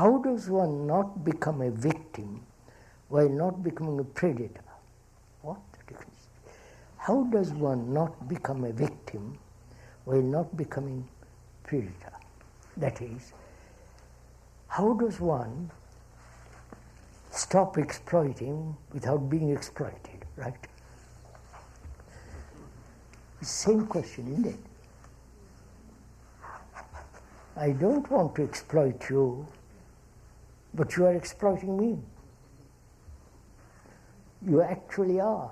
How does one not become a victim while not becoming a predator? What the difference? How does one not become a victim while not becoming predator? That is, how does one stop exploiting without being exploited, right? Same question, isn't it? I don't want to exploit you, but you are exploiting me. You actually are.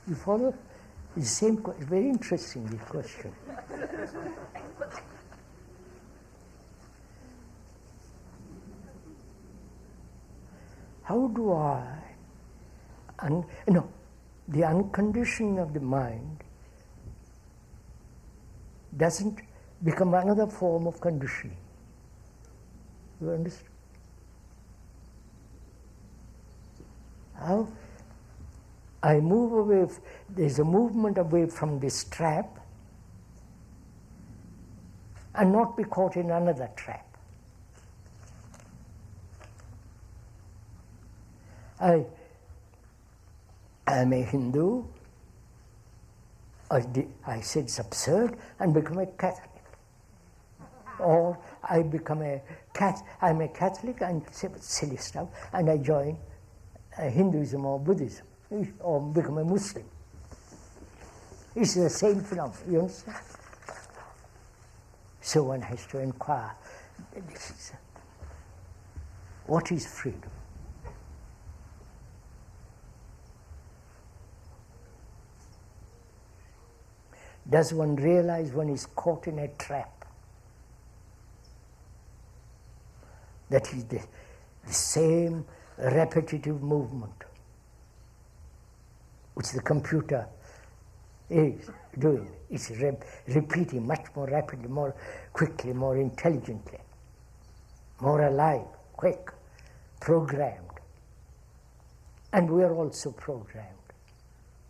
You follow? It's the same question. Very interesting, this question. How do I, the unconditioning of the mind doesn't become another form of conditioning. You understand? How I move away, there's a movement away from this trap and not be caught in another trap. I am a Hindu, I said it's absurd, and become a Catholic. Or I become I'm a Catholic and say silly stuff, and I join Hinduism or Buddhism, or become a Muslim. It's the same phenomenon, you understand? So one has to inquire, what is freedom? Does one realize one is caught in a trap? That is the same repetitive movement which the computer is doing. It's repeating much more rapidly, more quickly, more intelligently, more alive, quick, programmed. And we are also programmed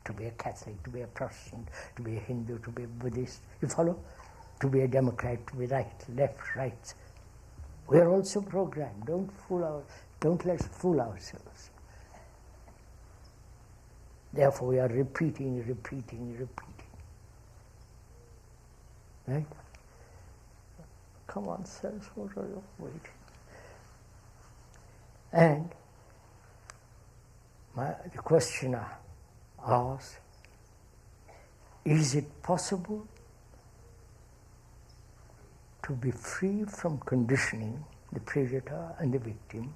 to be a Catholic, to be a Protestant, to be a Hindu, to be a Buddhist. You follow? To be a Democrat, to be right, left, right. We are also programmed. Don't let us fool ourselves. Therefore, we are repeating. Right? Come on, sirs, what are you waiting? And the questioner asks, is it possible to be free from conditioning, the predator and the victim,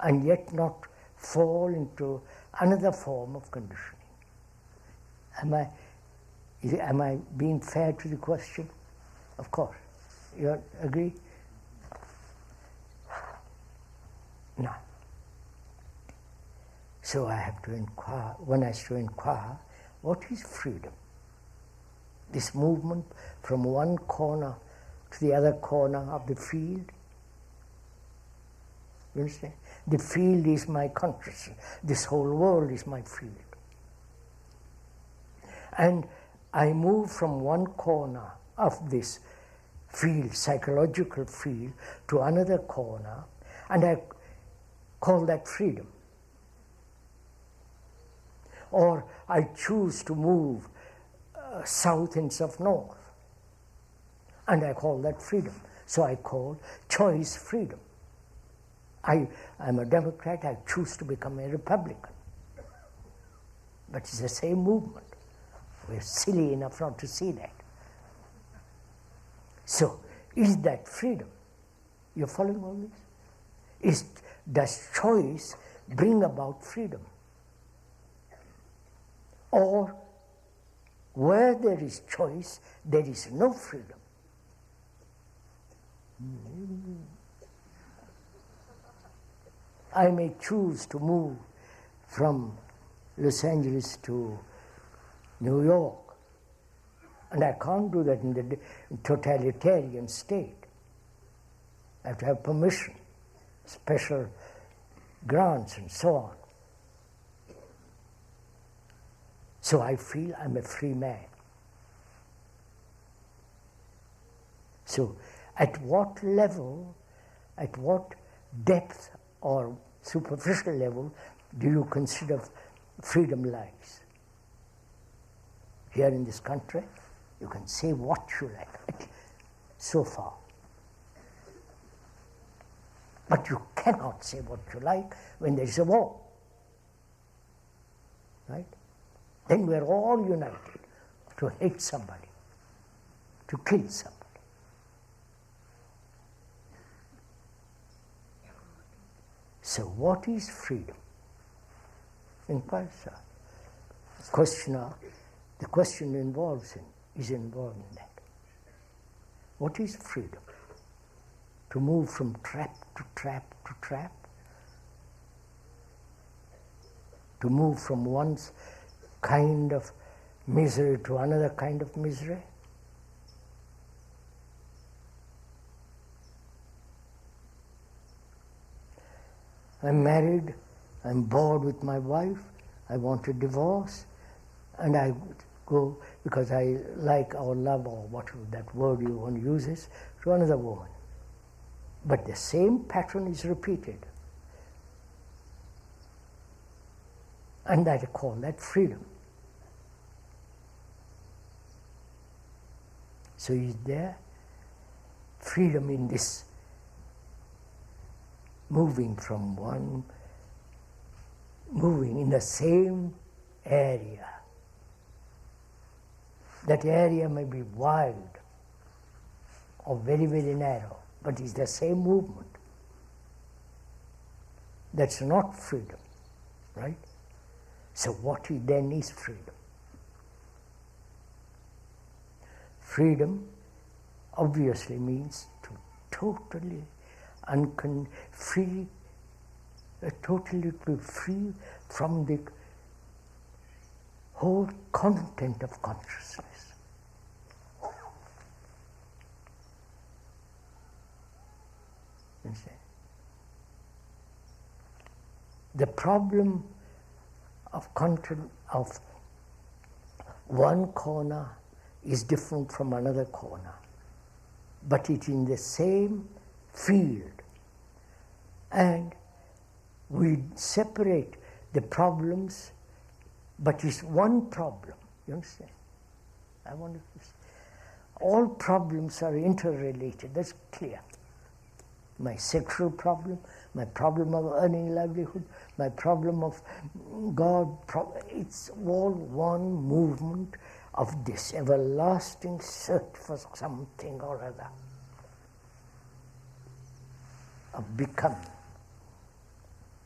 and yet not fall into another form of conditioning? Am I being fair to the question? Of course. You agree? No. So I have to inquire, one has to inquire, what is freedom? This movement from one corner to the other corner of the field. You understand? The field is my consciousness. This whole world is my field. And I move from one corner of this field, psychological field, to another corner, and I call that freedom. Or I choose to move south instead of north, and I call that freedom. So I call choice freedom. I'm a Democrat, I choose to become a Republican. But it's the same movement. We're silly enough not to see that. So, is that freedom? You're following all this? Does choice bring about freedom? Or, where there is choice, there is no freedom. I may choose to move from Los Angeles to New York, and I can't do that in the totalitarian state. I have to have permission, special grants and so on. So I feel I'm a free man. So at what level, at what depth or superficial level do you consider freedom lies? Here in this country, you can say what you like, so far. But you cannot say what you like when there is a war. Right? Then we are all united to hate somebody, to kill somebody. So what is freedom? Inquire, sir. The question is involved in that. What is freedom? To move from trap to trap to trap? To move from one kind of misery to another kind of misery? I'm married, I'm bored with my wife, I want a divorce, and I go, because I like or love, or whatever that word you want to use is, to another woman. But the same pattern is repeated. And I call that freedom. So is there freedom in this moving in the same area? That area may be wide or very, very narrow, but it's the same movement. That's not freedom, right? So what then is freedom? Freedom obviously means to totally totally be free from the whole content of consciousness. The problem of content of one corner is different from another corner, but it's in the same field. And we separate the problems, but it's one problem. You understand? I want to say, all problems are interrelated, that's clear. My sexual problem, my problem of earning livelihood, my problem of God, it's all one movement of this everlasting search for something or other, of becoming.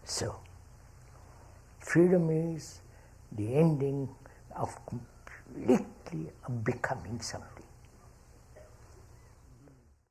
So, freedom is the ending of completely of becoming something.